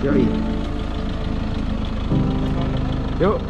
Yoi. Yuk.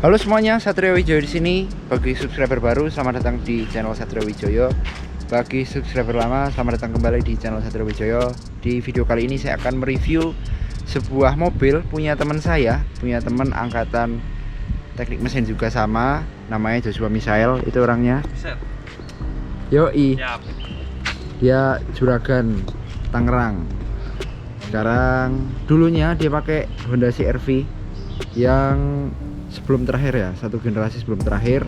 Halo semuanya, Satrio Wijoyo di sini. Bagi subscriber baru, selamat datang di channel Satrio Wijoyo. Bagi subscriber lama, selamat datang kembali di channel Satrio Wijoyo. Di video kali ini saya akan mereview sebuah mobil punya teman saya, punya teman angkatan teknik mesin juga sama, namanya Joshua Misael. Itu orangnya. Yoi. Dia Juragan Tangerang. Sekarang dulunya dia pakai Honda CR-V yang sebelum terakhir ya, satu generasi sebelum terakhir,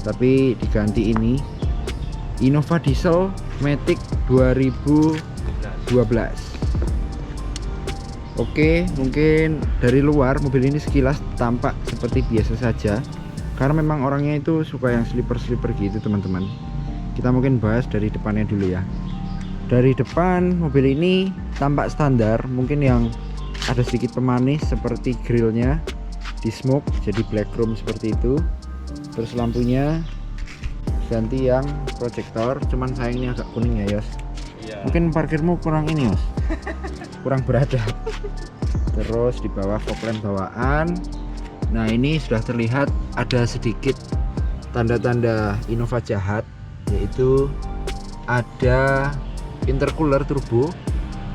tapi diganti ini Innova Diesel Matic 2012. Oke, mungkin dari luar mobil ini sekilas tampak seperti biasa saja, karena memang orangnya itu suka yang sleeper gitu teman-teman. Kita mungkin bahas dari depannya dulu ya. Dari depan mobil ini tampak standar, mungkin yang ada sedikit pemanis seperti grillnya di smoke jadi black chrome seperti itu. Terus lampunya ganti yang proyektor, cuman sayangnya agak kuning ya Yos. Iya. Mungkin parkirmu kurang ini Yos. Kurang beradab. Terus di bawah fog lamp bawaan. Nah ini sudah terlihat ada sedikit tanda-tanda Innova jahat, yaitu ada intercooler turbo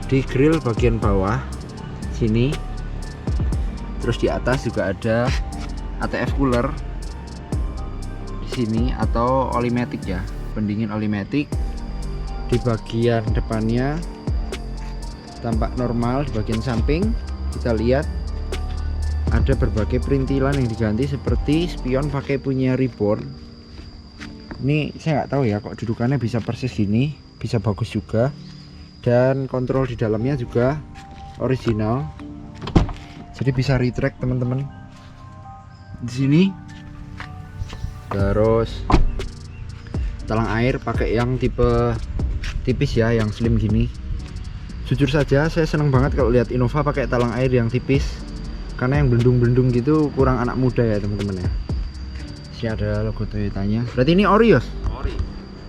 di grill bagian bawah sini. Terus di atas juga ada ATF cooler di sini atau olimatic ya, pendingin olimatic. Di bagian depannya tampak normal, di bagian samping kita lihat ada berbagai perintilan yang diganti seperti spion pakai punya Reborn. Ini saya nggak tahu ya kok dudukannya bisa persis gini, bisa bagus juga. Dan kontrol di dalamnya juga original. Jadi bisa retract teman-teman di sini. Terus talang air pakai yang tipe tipis ya, yang slim gini. Jujur saja saya seneng banget kalau lihat Innova pakai talang air yang tipis, karena yang belendung-belendung gitu kurang anak muda ya teman-teman ya. Sini ada logo Toyotanya. Berarti ini ori Yos?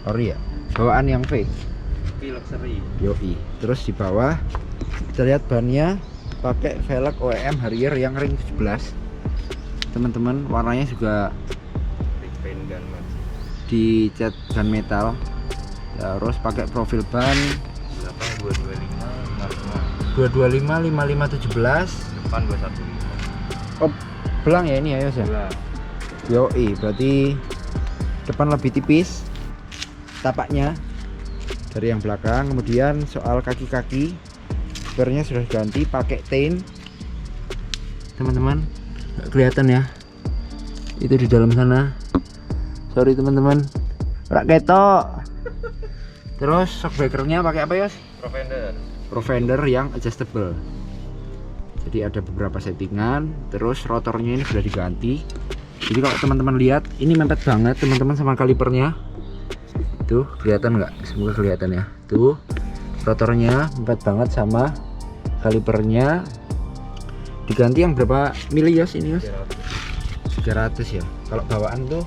Ori ya. Bawaan yang V luxury. Yoi. Terus di bawah kita lihat bannya pakai velg OEM Harrier yang ring 17 teman-teman. Warnanya juga dicat gunmetal. Terus pakai profil ban 225 5517, depan 215. oh belang ya ini ya Yos ya. Yoi, berarti depan lebih tipis tapaknya dari yang belakang. Kemudian soal kaki-kaki, spare-nya sudah ganti pakai tin teman-teman. Nggak kelihatan ya, itu di dalam sana, sorry teman-teman, rak ketok. Terus shockbreaker-nya pakai apa Yos? Provender yang adjustable. Jadi ada beberapa settingan. Terus rotornya ini sudah diganti. Jadi kalau teman-teman lihat, ini mepet banget teman-teman sama kalipernya. Tuh kelihatan nggak? Semoga kelihatan ya. Tuh rotornya mepet banget sama kalipernya. Diganti yang berapa mili Yos ini Yos? 300 ya. Kalau bawaan tuh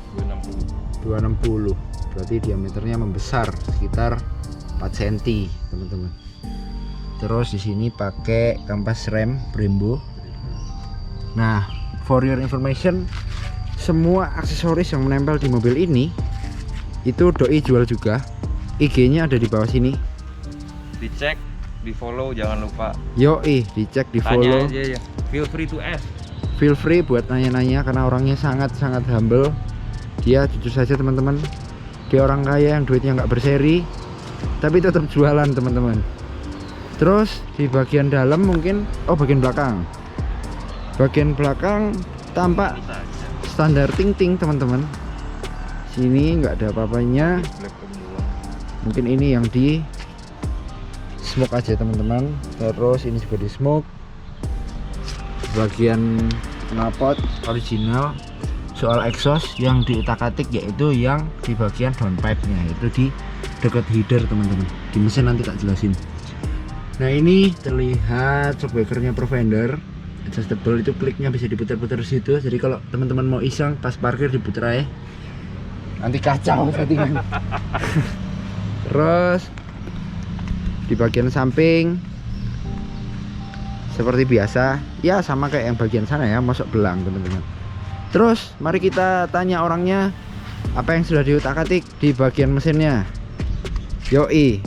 260. Berarti diameternya membesar sekitar 4 cm teman-teman. Terus di sini pakai kampas rem Brembo. Nah, for your information, semua aksesoris yang menempel di mobil ini itu doi jual juga. IG-nya ada di bawah sini. Dicek, di follow jangan lupa. Yoi, dicek, di follow. Tanya aja ya. Feel free to ask. Feel free buat nanya-nanya karena orangnya sangat-sangat humble. Dia jujur saja teman-teman, dia orang kaya yang duitnya nggak berseri, tapi tetap jualan teman-teman. Terus di bagian dalam mungkin, oh bagian belakang. Bagian belakang tampak Bisa aja. standar ting-ting teman-teman. Sini nggak ada apa-apanya. Black semua. Mungkin ini yang di smoke aja teman-teman. Terus ini juga di smoke. Bagian knalpot original. Soal exhaust yang diutak-atik yaitu yang di bagian downpipe nya, itu di dekat header teman-teman. Di mesin nanti tak jelasin. Nah ini terlihat shockbreakernya Provender adjustable, itu kliknya bisa diputar-putar situ. Jadi kalau teman-teman mau iseng pas parkir diputar aja, nanti kacau settingan. Terus di bagian samping seperti biasa ya, sama kayak yang bagian sana ya, masuk belang teman-teman. Terus mari kita tanya orangnya apa yang sudah diutak-atik di bagian mesinnya. Yoi.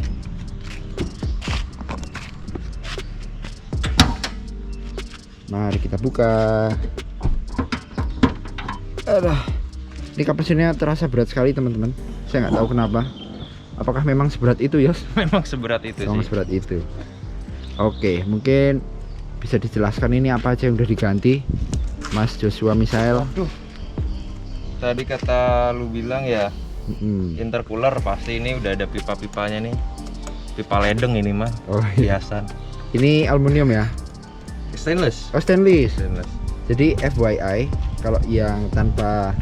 Mari kita buka. Aduh, ini kap mesinnya terasa berat sekali teman-teman. Saya nggak tahu kenapa. Apakah memang seberat itu Yos? Memang seberat itu Memang sih. seberat itu. Oke, mungkin bisa dijelaskan ini apa aja yang udah diganti, Mas Joshua Misael. Aduh. Tadi kata lu bilang ya, Mm-mm. intercooler pasti ini udah ada pipa-pipanya nih. Pipa ledeng ini mah. Oh iya. Biasa. Ini aluminium ya? Stainless. Oh stainless. Stainless. Jadi FYI, kalau yang tanpa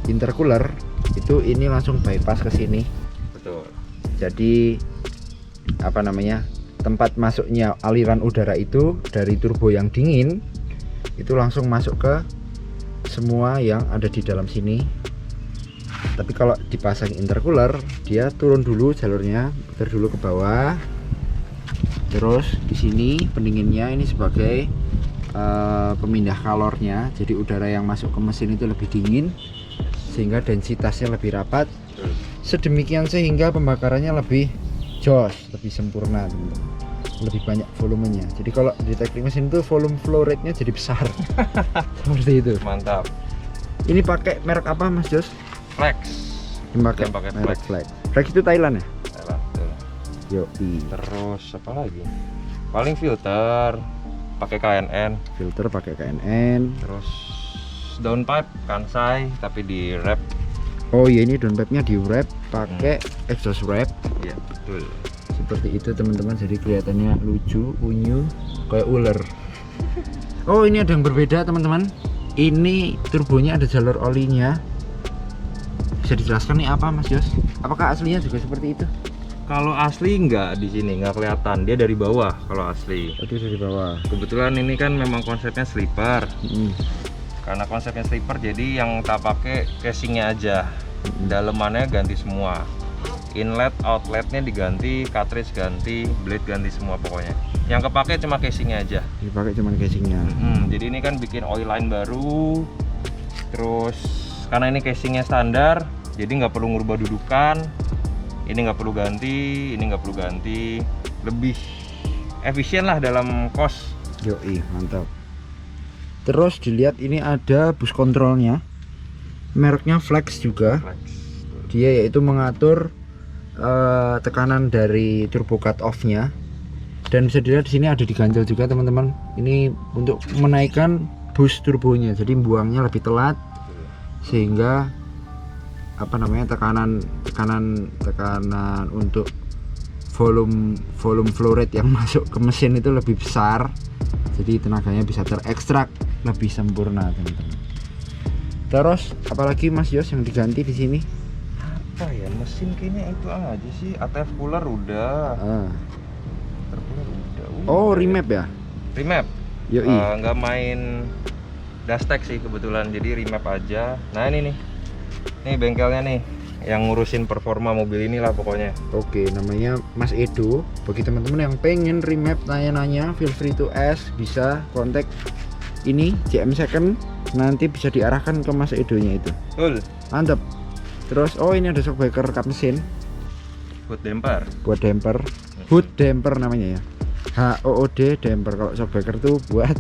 intercooler itu ini langsung bypass ke sini. Betul. Jadi apa namanya, tempat masuknya aliran udara itu dari turbo yang dingin itu langsung masuk ke semua yang ada di dalam sini. Tapi kalau dipasang intercooler, dia turun dulu jalurnya, putar dulu ke bawah. Terus di sini pendinginnya ini sebagai pemindah kalornya, jadi udara yang masuk ke mesin itu lebih dingin sehingga densitasnya lebih rapat. Sedemikian sehingga pembakarannya lebih jos, lebih sempurna teman-teman. Lebih banyak volumenya. Jadi kalau di teknik mesin itu volume flow rate-nya jadi besar. Seperti itu. Mantap. Ini pakai merek apa Mas Jos? Flex. Ini pakai Yang pakai merek Flex. Flex. Flex itu Thailand ya? Betul. Yoi. Terus apa lagi? Paling filter pakai KNN, Filter pakai KNN. terus downpipe Kansai tapi di wrap. Oh iya, ini downpipe-nya di wrap pakai exhaust wrap. Iya, betul. Seperti itu teman-teman, jadi kelihatannya lucu, unyu, kayak ular. Oh ini ada yang berbeda teman-teman. Ini turbonya ada jalur olinya. Bisa dijelaskan nih apa Mas Yos? Apakah aslinya juga seperti itu? Kalau asli nggak di sini, nggak kelihatan. Dia dari bawah kalau asli. Oh, itu dari bawah. Kebetulan ini kan memang konsepnya sleeper. Karena konsepnya sleeper jadi yang tak pakai casingnya aja. Dalemannya ganti semua. Inlet, outletnya diganti, cartridge ganti, blade ganti semua pokoknya. Yang kepake cuma casingnya aja. Dipakai cuman casingnya. Jadi ini kan bikin oil line baru. Terus karena ini casingnya standar, jadi nggak perlu ngubah dudukan. Ini nggak perlu ganti, ini nggak perlu ganti. Lebih efisien lah dalam cost. Yoi, mantap. Terus dilihat ini ada bus kontrolnya. Mereknya Flex juga. Dia yaitu mengatur tekanan dari turbo cut off-nya. Dan bisa dilihat di sini ada diganjel juga teman-teman. Ini untuk menaikkan boost turbonya. Jadi buangnya lebih telat sehingga apa namanya, tekanan untuk volume flow rate yang masuk ke mesin itu lebih besar. Jadi tenaganya bisa terekstrak lebih sempurna teman-teman. Terus apalagi Mas Yos yang diganti di sini? Apa ya, mesin kayaknya itu aja sih. ATF cooler udah. Tercooler udah. Oh remap ya? Remap. Yoi. Nggak main Dastec sih kebetulan, jadi remap aja. Nah ini nih bengkelnya nih yang ngurusin performa mobil inilah pokoknya. Oke, namanya Mas Edo. Bagi teman-teman yang pengen remap, nanya-nanya, feel free to ask, bisa kontak ini JM Second, nanti bisa diarahkan ke Mas Edonya itu. Betul. Mantap. Terus oh ini ada shockbreaker kap mesin Hood damper. buat damper, hood damper namanya ya. HOOD damper. Kalau shockbreaker tuh buat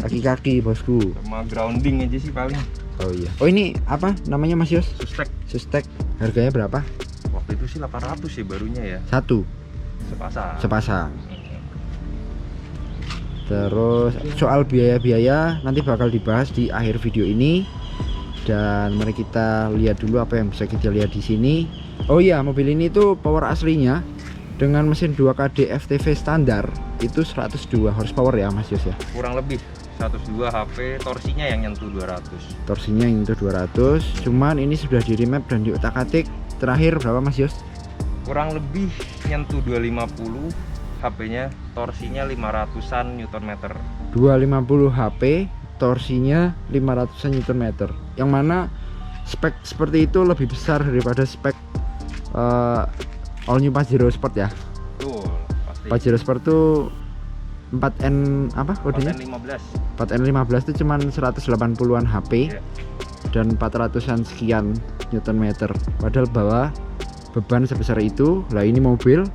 kaki-kaki bosku. Sama grounding aja sih paling. Oh iya. Oh ini apa namanya Mas Yos? Sustek. Sustek. Harganya berapa? Waktu itu sih 800 sih barunya ya. Satu Sepasang. sepasang. Terus soal biaya-biaya nanti bakal dibahas di akhir video ini. Dan mari kita lihat dulu apa yang bisa kita lihat di sini. Oh iya, mobil ini tuh power aslinya dengan mesin 2KD FTV standar itu 102 horsepower ya Mas Yos ya. Kurang lebih 102 HP, torsinya yang nyentuh 200. Torsinya yang itu 200. Cuman ini sudah di remap dan diotak-atik. Terakhir berapa Mas Yos? Kurang lebih nyentuh 250, HP-nya torsinya 500-an Nm. 250 HP, torsinya 500 Nm. Yang mana spek seperti itu lebih besar daripada spek all new Pajero Sport ya. Betul, pasti. Pajero Sport tuh 4N apa kodenya? 4N15. 4N15 itu cuman 180-an HP Iya. dan 400-an sekian Nm. Padahal bawa beban sebesar itu. Lah ini mobil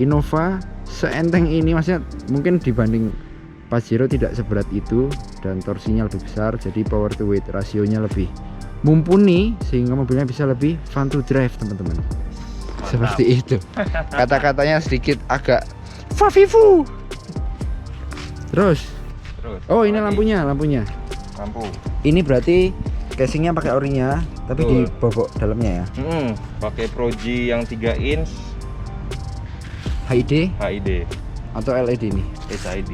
Innova seenteng ini, maksudnya mungkin dibanding Pajero tidak seberat itu dan torsinya lebih besar, jadi power to weight rasionya lebih mumpuni sehingga mobilnya bisa lebih fun to drive teman-teman. Seperti itu. Kata-katanya sedikit agak fafifu. Terus oh ini apalagi? lampunya Lampu. ini berarti casingnya pakai orinya tapi Betul. dibobok dalamnya ya. Pakai Proji yang 3 inch HID HID, atau LED nih? HID.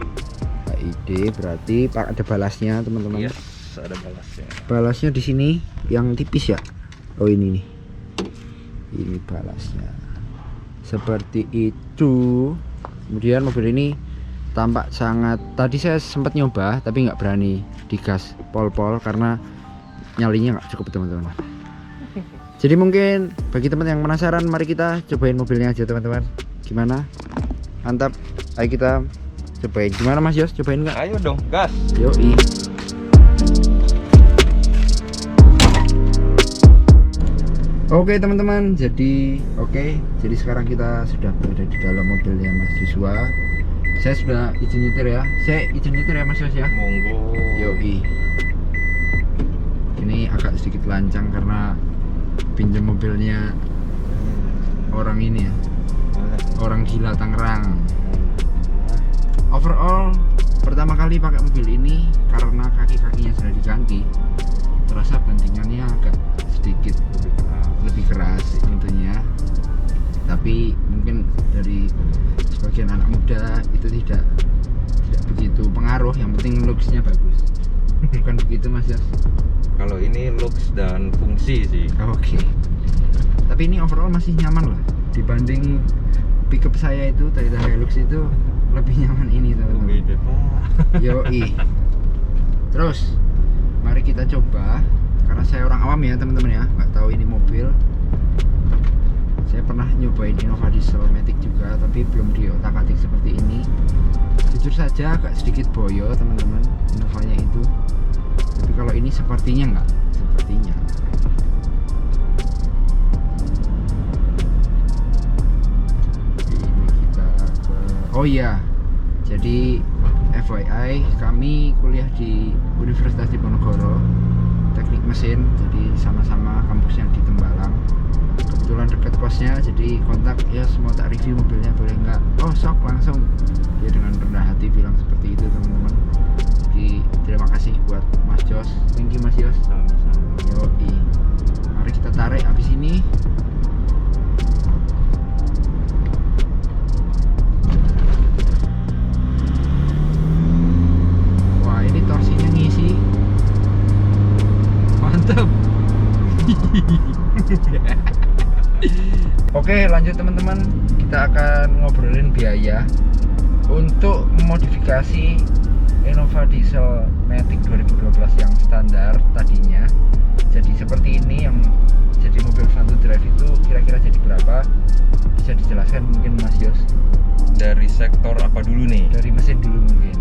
HID berarti ada balasnya teman-teman. Yes, ada balasnya. Balasnya di sini yang tipis ya. Oh ini nih, ini balasnya seperti itu. Kemudian mobil ini tampak sangat, tadi saya sempat nyoba tapi nggak berani digas pol-pol karena nyalinya nggak cukup teman-teman. Jadi mungkin bagi teman yang penasaran, mari kita cobain mobilnya aja teman-teman. Gimana? Mantap. Ayo kita cobain. Gimana Mas Yos? Cobain nggak? Ayo dong, gas. Yoi. Oke teman-teman, jadi sekarang kita sudah berada di dalam mobilnya Mas Joshua. Saya sudah izin nyetir ya. Saya izin nyetir ya Mas Yos ya. Monggo. Yoi. Ini agak sedikit lancang karena pinjam mobilnya orang ini ya, orang gila Tangerang. Overall pertama kali pakai mobil ini karena kaki-kakinya sudah diganti, terasa bantingannya agak sedikit lebih keras tentunya. Tapi mungkin dari sebagian anak muda itu tidak begitu pengaruh, yang penting looksnya bagus. Bukan begitu Mas Yos? Kalau ini looks dan fungsi sih. Oke. Tapi ini overall masih nyaman lah dibanding pickup saya itu, Toyota Hilux itu lebih nyaman ini teman-teman. Beda Pak. Yoi. Terus mari kita coba, karena saya orang awam ya teman-teman ya, nggak tahu ini mobil. Saya pernah nyobain Innova Diesel Matic juga, tapi belum diotak-atik seperti ini. Jujur saja agak sedikit boyo teman-teman Innovanya itu. Tapi kalau ini sepertinya enggak, sepertinya. Ini kita ke, oh iya, jadi FYI kami kuliah di Universitas Diponegoro, teknik mesin, jadi sama-sama kampusnya di Tembalang. Kebetulan dekat kosnya, jadi kontak ya, semua tak review mobilnya boleh nggak? Oh sok, langsung. Dia dengan rendah hati bilang seperti itu teman-teman. Jadi terima kasih buat Mas Jos. Thank you Mas Jos. Sama-sama. Yoi. Mari kita tarik habis ini. Wah ini torsinya ngisi. Mantap. Oke lanjut teman-teman, kita akan ngobrolin biaya untuk modifikasi Innova Diesel Matic 2012 yang standar tadinya. Jadi seperti ini, yang jadi mobil fun to drive itu kira-kira jadi berapa? Bisa dijelaskan mungkin Mas Yos? Dari sektor apa dulu nih? Dari mesin dulu mungkin.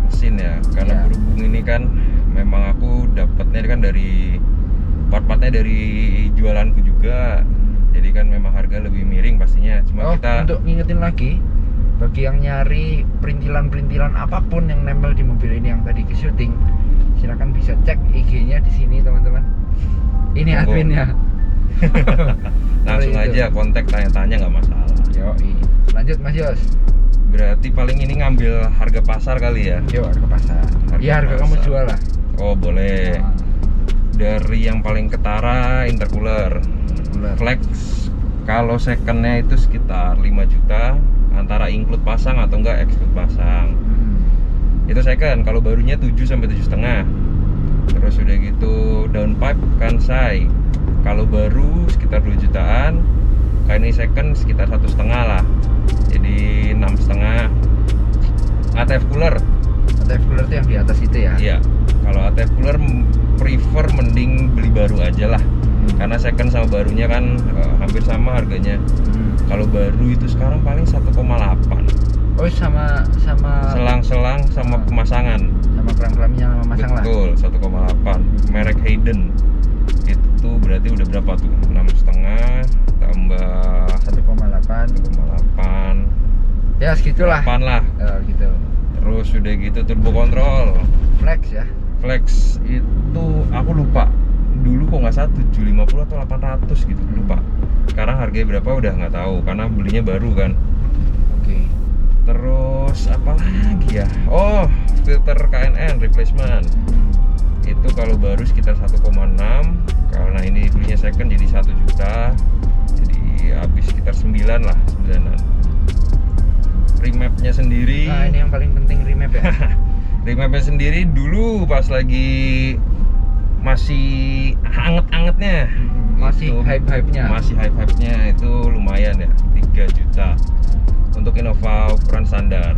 Mesin ya, karena Ya. berhubung ini kan memang aku dapatnya kan dari part-partnya dari jualanku juga. Jadi kan memang harga lebih miring pastinya. Cuma Oh, kita untuk ngingetin lagi, bagi yang nyari perintilan-perintilan apapun yang nempel di mobil ini yang tadi ke syuting, silakan bisa cek IG-nya di sini teman-teman. Ini Monggo. adminnya. langsung Seperti itu. aja kontak, tanya-tanya nggak masalah. Yoi. Lanjut Mas Yos. Berarti paling ini ngambil harga pasar kali ya? Yuk, harga pasar. Iya, harga kamu pasar. jual lah. Oh boleh. Dari yang paling ketara intercooler. Flex kalau secondnya itu sekitar 5 juta, antara include pasang atau enggak exclude pasang. Itu second. Kalau barunya 7 sampai 7,5. Terus udah gitu downpipe Kansai. Kalau baru sekitar 2 jutaan. Kalau ini second sekitar 1,5 lah. Jadi 6,5. ATF cooler. ATF cooler itu yang di atas itu ya? Iya. Kalau ATF cooler prefer mending beli baru aja lah. Karena second sama barunya kan hampir sama harganya. Kalau baru itu sekarang paling 1,8. Oh, sama Selang-selang sama pemasangan. sama keram-keramnya sama masang lah. Betul, 1,8. Merek Hayden. Itu berarti udah berapa tuh? 6,5 tambah 1,8. 1,8. Ya segitulah. 8 lah. Gitu. Terus udah gitu turbo control. Flex ya. Flex itu aku lupa. Dulu kok nggak salah 750 atau 800 gitu, lupa. Sekarang harganya berapa udah nggak tahu karena belinya baru kan. Oke. Terus apa lagi ya? Oh, filter KNN replacement. Itu kalau baru sekitar 1,6. Karena ini belinya second jadi 1 juta. Jadi habis sekitar 9 lah, 9-an. Remapnya sendiri. Nah, ini yang paling penting remap ya. Remapnya sendiri dulu pas lagi masih anget-angetnya. Masih Itu hype-hype-nya. Masih hype-hype-nya itu lumayan ya, 3 juta. Untuk Innova ukuran standar.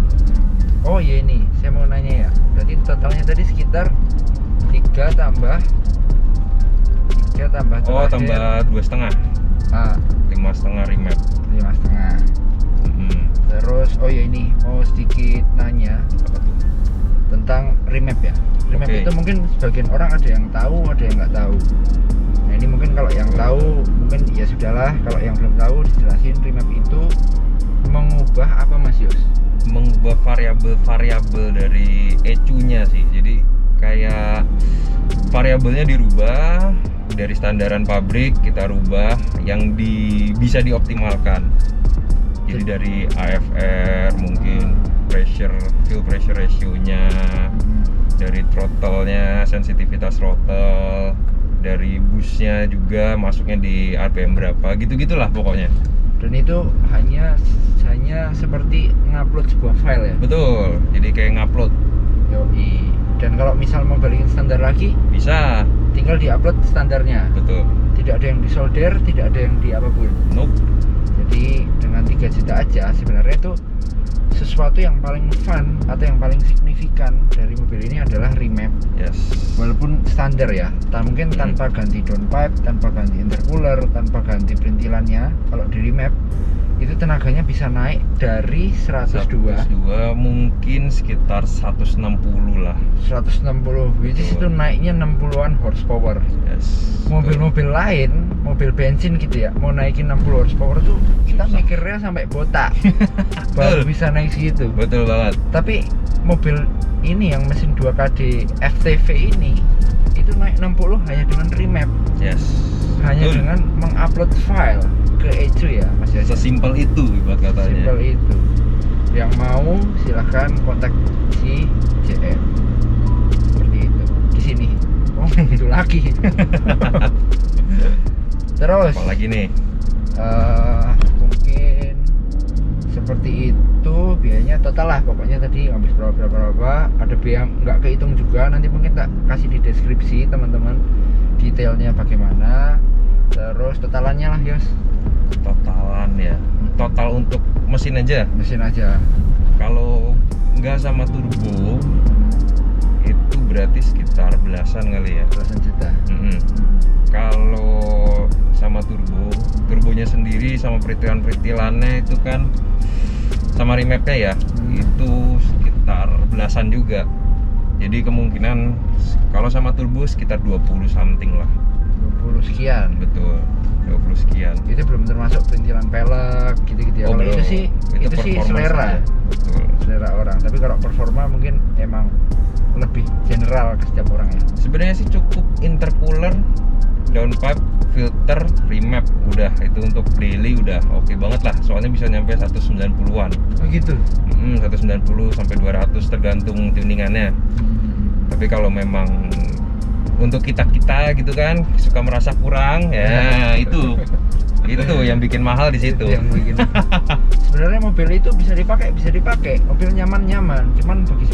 Oh iya, ini saya mau nanya ya. Berarti totalnya tadi sekitar 3 tambah Oh, terakhir. tambah 2,5. 5,5 remap. 5,5. Terus oh ya, ini mau sedikit nanya Apa tuh? tentang remap ya. Remap Oke. itu mungkin sebagian orang ada yang tahu, ada yang nggak tahu. Nah, ini mungkin kalau yang tahu mungkin ya sudahlah, kalau yang belum tahu dijelasin. Remap itu mengubah apa Mas Yos? Mengubah variabel dari ECU-nya sih. Jadi kayak variabelnya dirubah dari standaran pabrik, kita rubah yang bisa dioptimalkan. Jadi dari AFR mungkin fuel pressure ratio-nya, dari throttle-nya, sensitivitas throttle, dari busnya juga masuknya di RPM berapa, gitu-gitulah pokoknya. Dan itu hanya seperti ngupload sebuah file ya. Betul, jadi kayak ngupload. Yoi. Dan kalau misal mau balikin standar lagi, Bisa, tinggal diupload standarnya. betul. Tidak ada yang disolder, tidak ada yang di apapun. Nope. Jadi dengan 3 juta aja sebenarnya itu sesuatu yang paling fun atau yang paling signifikan dari mobil ini adalah remap. Yes. Walaupun standar ya, mungkin tanpa ganti downpipe, tanpa ganti intercooler, tanpa ganti perintilannya. Kalau di remap itu tenaganya bisa naik dari 102 mungkin sekitar 160 lah. 160, which is itu naiknya 60-an horsepower. Yes. Mobil-mobil lain, mobil bensin gitu ya, mau naikin 60 horsepower tuh kita Susah. mikirnya sampai botak baru bisa naik segitu. Betul banget. Tapi mobil ini yang mesin 2KD FTV ini itu naik 60 hanya dengan remap, Yes. hanya Betul. dengan mengupload file ke ECU ya Mas Yos. Sesimpel itu buat katanya. Simpel itu. Yang mau silahkan kontak si JM. Seperti itu. Di sini. Oh, itu lagi. Terus Apalagi nih? mungkin seperti itu biayanya total lah, pokoknya tadi habis berapa, ada biaya yang nggak kehitung juga, nanti mungkin tak kasih di deskripsi teman-teman detailnya bagaimana. Terus totalannya lah Yos. Totalan ya. Total untuk mesin aja. Mesin aja. Kalau nggak sama turbo itu berarti sekitar belasan kali ya. Belasan juta. Kalau sama turbonya sendiri sama peritilan-peritilannya itu kan sama remapnya ya, itu sekitar belasan juga. Jadi kemungkinan kalau sama turbo sekitar 20 something lah. 20 sekian. Betul, 20 sekian. Itu belum termasuk perintilan pelek gitu-gitu ya. Kalau belum. itu sih performance selera. aja. Betul. Selera orang. Tapi kalau performa mungkin emang lebih general ke setiap orang ya. Sebenarnya sih cukup intercooler downpipe, filter, remap, udah itu untuk daily udah oke banget lah. Soalnya bisa nyampe 190-an. Oh gitu. 190 sampai 200 tergantung tuningannya. Tapi kalau memang untuk kita gitu kan suka merasa kurang ya itu yang bikin mahal di situ. Yang bikin. Sebenarnya mobil itu bisa dipakai, mobil nyaman. Cuman bagi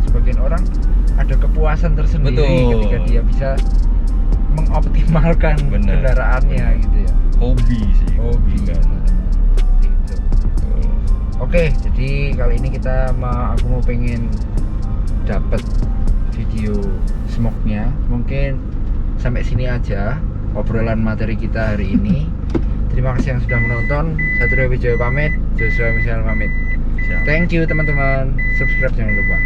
sebagian orang ada kepuasan tersendiri. Betul. Ketika dia bisa mengoptimalkan kendaraannya gitu ya. Hobi sih. Hobi kan. Gitu. Oke, jadi kali ini aku mau pengen dapat video smoke-nya. Mungkin sampai sini aja obrolan materi kita hari ini. Terima kasih yang sudah menonton. Satrio Wijaya pamit, Joshua Michel pamit. Siap. Thank you teman-teman. Subscribe jangan lupa.